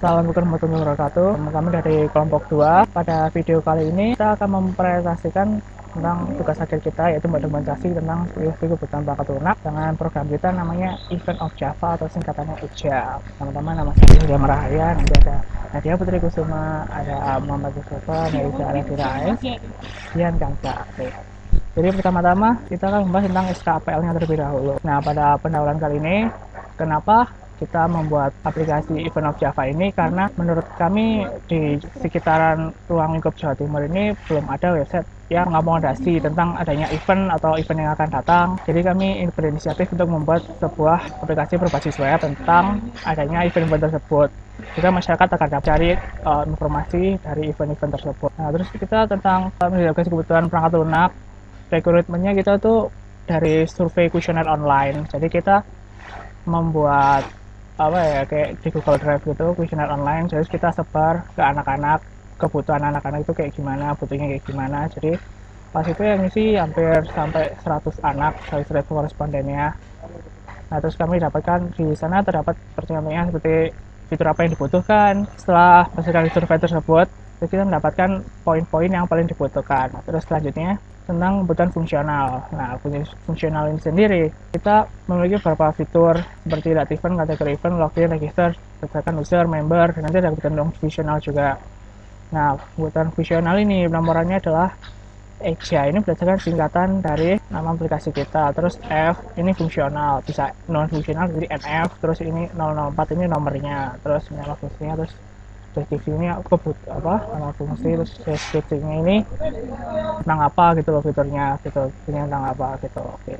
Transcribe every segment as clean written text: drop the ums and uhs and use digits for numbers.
Assalamualaikum warahmatullahi wabarakatuh. Kami dari kelompok 2. Pada video kali ini kita akan mempresentasikan tentang tugas akhir kita, yaitu mendokumentasi tentang kebutuhan bakat lunak dengan program kita namanya Event of Java atau singkatannya EJA. Teman-teman, nama saya Surya Marahaya, nanti ada Nadia Putri Kusuma, ada Muhammad Yusufa, Melisa Alafira AS, Dian Kansa. Jadi pertama-tama kita akan membahas tentang SKAPL-nya terlebih dahulu. Nah, pada pendahuluan kali ini, kenapa kita membuat aplikasi Event of Java ini? Karena menurut kami di sekitaran ruang lingkup Jawa Timur ini belum ada website yang mengakomodasi tentang adanya event atau event yang akan datang. Jadi kami berinisiatif untuk membuat sebuah aplikasi berbasis web tentang adanya event-event tersebut. Juga masyarakat akan dapat cari informasi dari event-event tersebut. Nah, terus kita tentang mendeteksi kebutuhan perangkat lunak, rekrutmennya kita tuh dari survei kuesioner online. Jadi kita membuat kayak di Google Drive gitu, kuesioner online, terus kita sebar ke anak-anak, kebutuhan anak-anak itu kayak gimana, butuhnya kayak gimana. Jadi pas itu yang ngisi hampir sampai 100 anak, 100 korespondennya. Nah, terus kami dapatkan di sana terdapat pertanyaannya seperti fitur apa yang dibutuhkan. Setelah berdasarkan survei tersebut, kita mendapatkan poin-poin yang paling dibutuhkan. Nah, terus selanjutnya tentang kebutuhan fungsional. Nah, fungsional ini sendiri kita memiliki beberapa fitur seperti data event, kategori event, login, register, berdasarkan user, member, dan nanti ada kebutuhan fungsional juga. Nah, kebutuhan fungsional ini penomborannya adalah EJA, ini berdasarkan singkatan dari nama aplikasi kita. Terus F ini fungsional, bisa non fungsional jadi NF, terus ini 004 ini nomornya, terus nama fungsinya, terus deskripsinya nama fungsi, terus deskripsinya ini tentang apa gitu loh, fiturnya tentang apa gitu. Oke.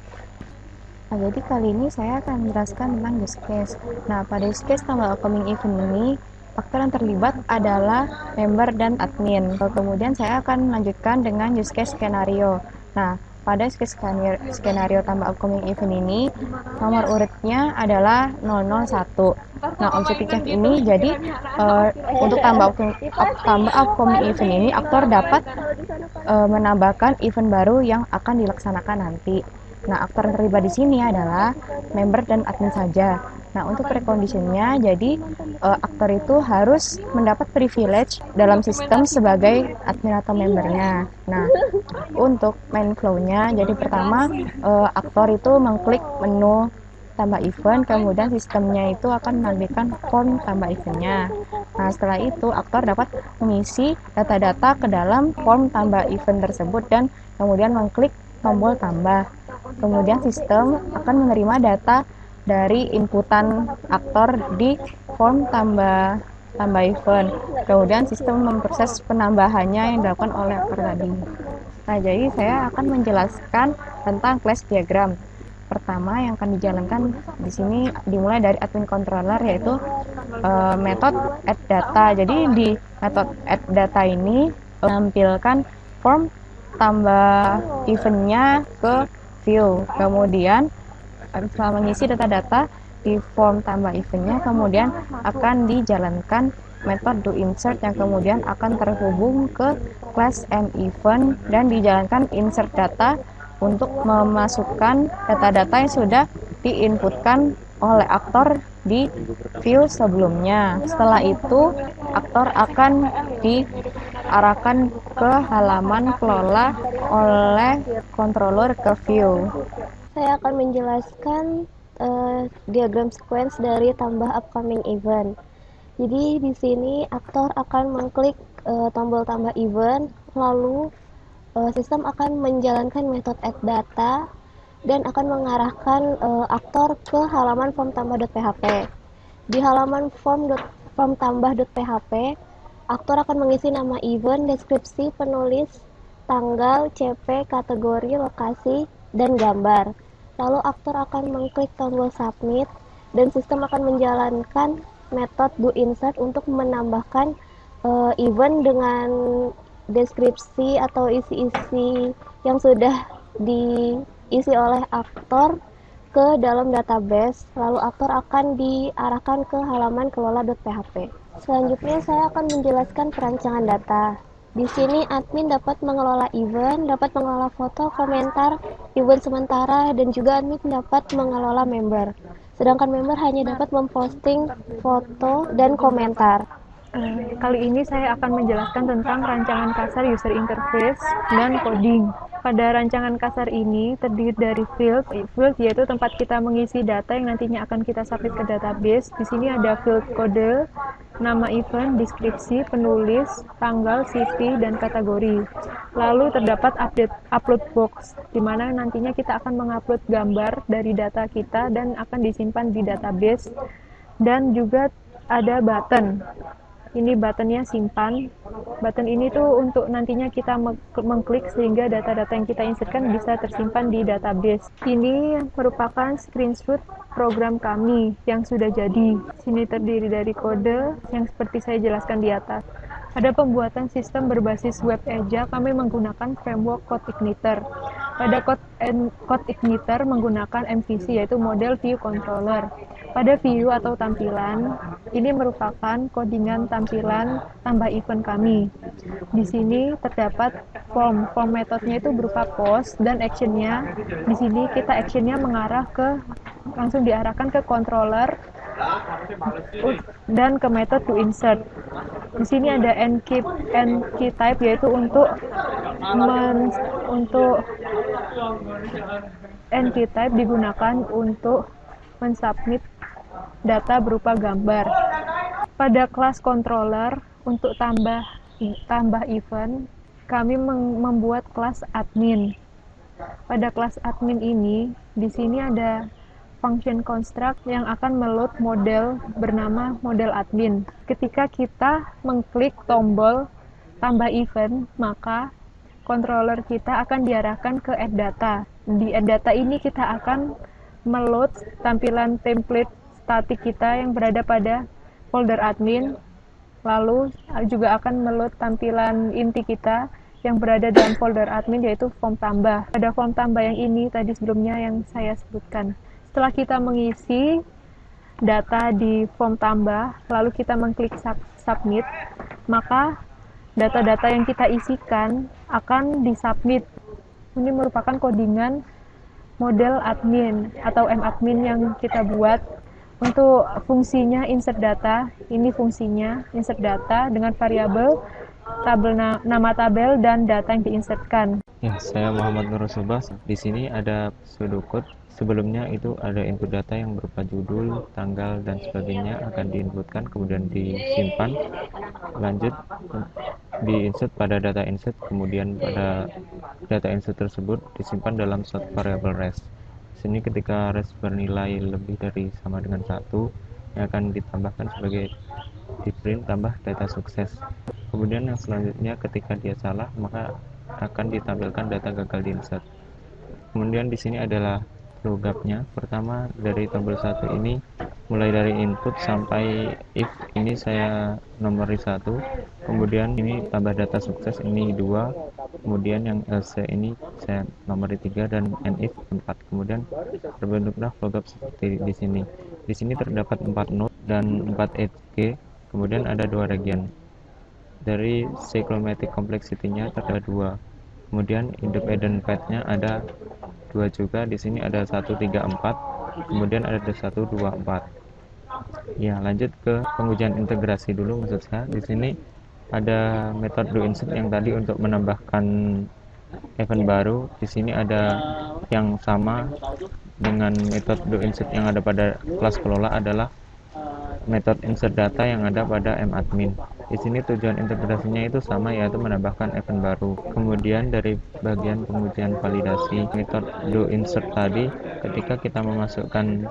Nah, jadi kali ini saya akan menjelaskan tentang use case. Nah, pada use case tambah upcoming event ini, faktor yang terlibat adalah member dan admin. Kemudian saya akan melanjutkan dengan use case skenario. Nah, pada use case skenario tambah upcoming event ini, nomor urutnya adalah 001. Nah, objektif ini jadi untuk tambah upcoming event ini, aktor dapat menambahkan event baru yang akan dilaksanakan nanti. Nah, aktor yang terlibat di sini adalah member dan admin saja. Nah, untuk preconditionnya, jadi aktor itu harus mendapat privilege dalam sistem sebagai admin atau membernya. Nah, untuk main flow-nya, jadi pertama aktor itu mengklik menu tambah event, kemudian sistemnya itu akan menampilkan form tambah eventnya. Nah, setelah itu aktor dapat mengisi data-data ke dalam form tambah event tersebut dan kemudian mengklik tombol tambah. Kemudian sistem akan menerima data dari inputan aktor di form tambah event. Kemudian sistem memproses penambahannya yang dilakukan oleh aktor tadi. Nah, jadi saya akan menjelaskan tentang class diagram. Pertama yang akan dijalankan di sini dimulai dari admin controller, yaitu metode add data. Jadi di metode add data ini menampilkan form tambah eventnya ke view. Kemudian setelah mengisi data-data di form tambah eventnya, kemudian akan dijalankan metode doInsert yang kemudian akan terhubung ke class mEvent dan dijalankan insert data untuk memasukkan data-data yang sudah diinputkan oleh aktor di view sebelumnya. Setelah itu, aktor akan diarahkan ke halaman kelola oleh controller ke view. Saya akan menjelaskan diagram sequence dari tambah upcoming event. Jadi di sini aktor akan mengklik tombol tambah event, lalu sistem akan menjalankan metode add data dan akan mengarahkan aktor ke halaman form tambah.php. Di halaman form tambah.php, aktor akan mengisi nama event, deskripsi, penulis, tanggal, CP, kategori, lokasi, dan gambar. Lalu aktor akan mengklik tombol submit dan sistem akan menjalankan metode doInsert untuk menambahkan event dengan deskripsi atau isi-isi yang sudah diisi oleh aktor ke dalam database. Lalu aktor akan diarahkan ke halaman kelola.php. Selanjutnya saya akan menjelaskan perancangan data. Di sini admin dapat mengelola event, dapat mengelola foto, komentar, event sementara, dan juga admin dapat mengelola member. Sedangkan member hanya dapat memposting foto dan komentar. Kali ini saya akan menjelaskan tentang rancangan kasar user interface dan coding. Pada rancangan kasar ini terdiri dari field yaitu tempat kita mengisi data yang nantinya akan kita submit ke database. Di sini ada field kode, nama event, deskripsi, penulis, tanggal, CV, dan kategori. Lalu terdapat upload box, di mana nantinya kita akan mengupload gambar dari data kita dan akan disimpan di database. Dan juga ada button. Ini buttonnya simpan. Button ini tuh untuk nantinya kita mengklik sehingga data-data yang kita insertkan bisa tersimpan di database. Ini merupakan screenshot program kami yang sudah jadi. Sini terdiri dari kode yang seperti saya jelaskan di atas. Pada pembuatan sistem berbasis web Eja, kami menggunakan framework CodeIgniter. Pada CodeIgniter menggunakan MVC, yaitu Model View Controller. Pada view atau tampilan, ini merupakan codingan tampilan tambah event kami. Di sini terdapat form metodenya itu berupa post dan actionnya. Di sini kita actionnya langsung diarahkan ke controller dan ke method to insert. Di sini ada nkey type, yaitu untuk nkey type digunakan untuk mensubmit data berupa gambar. Pada kelas controller untuk tambah event, kami membuat kelas admin. Pada kelas admin ini, di sini ada function construct yang akan meload model bernama model admin. Ketika kita mengklik tombol tambah event, maka controller kita akan diarahkan ke add data. Di add data ini kita akan meload tampilan template statik kita yang berada pada folder admin, lalu juga akan meload tampilan inti kita yang berada dalam folder admin, yaitu form tambah. Pada form tambah yang ini tadi sebelumnya yang saya sebutkan. Setelah kita mengisi data di form tambah, lalu kita mengklik submit, maka data-data yang kita isikan akan disubmit. Ini merupakan codingan model admin atau madmin yang kita buat. Untuk fungsinya insert data, ini fungsinya insert data dengan variabel nama tabel dan data yang diinsertkan. Ya, saya Muhammad Nur Subas. Di sini ada pseudocode. Sebelumnya itu ada input data yang berupa judul, tanggal, dan sebagainya akan diinputkan, kemudian disimpan. Lanjut diinsert pada data insert, kemudian pada data insert tersebut disimpan dalam suatu variabel res. Sini ketika res bernilai lebih dari sama dengan 1, yang akan ditambahkan sebagai di print tambah data sukses. Kemudian yang selanjutnya ketika dia salah, maka akan ditampilkan data gagal diinsert. Kemudian di sini adalah logupnya. Pertama dari tombol 1 ini mulai dari input sampai if ini saya nomori 1, kemudian ini tambah data sukses ini 2, kemudian yang else ini saya nomori 3 dan if 4. Kemudian terbentuklah logup seperti di sini. Di sini terdapat 4 node dan 4 edge, kemudian ada 2 region. Dari cyclomatic complexity-nya terdapat 2. Kemudian independent path-nya ada 2 juga. Di sini ada 1, 3, 4. Kemudian ada 1, 2, 4. Ya, lanjut ke pengujian integrasi dulu maksud saya. Di sini ada metode do insert yang tadi untuk menambahkan event baru. Di sini ada yang sama dengan metode do insert yang ada pada kelas kelola adalah metode insert data yang ada pada madmin. Di sini tujuan integrasinya itu sama, yaitu menambahkan event baru. Kemudian dari bagian pengujian validasi metode do insert tadi, ketika kita memasukkan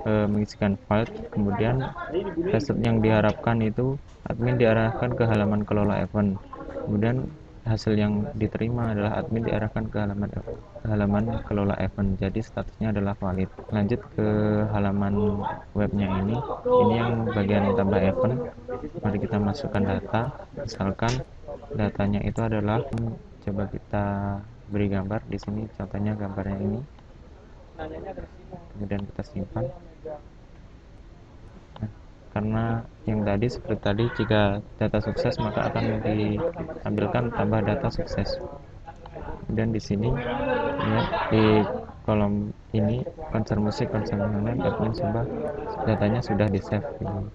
mengisikan file, kemudian result yang diharapkan itu admin diarahkan ke halaman kelola event. Kemudian hasil yang diterima adalah admin diarahkan ke halaman kelola event. Jadi statusnya adalah valid. Lanjut ke halaman webnya ini yang bagian tambah event. Mari kita masukkan data. Misalkan datanya itu adalah, coba kita beri gambar. Di sini contohnya gambarnya ini. Kemudian kita simpan. Nah, karena yang tadi seperti tadi, jika data sukses maka akan ditampilkan tambah data sukses. Dan di sini ya, di kolom ini konser musik, konser yang lain, admin sudah datanya sudah di save gitu.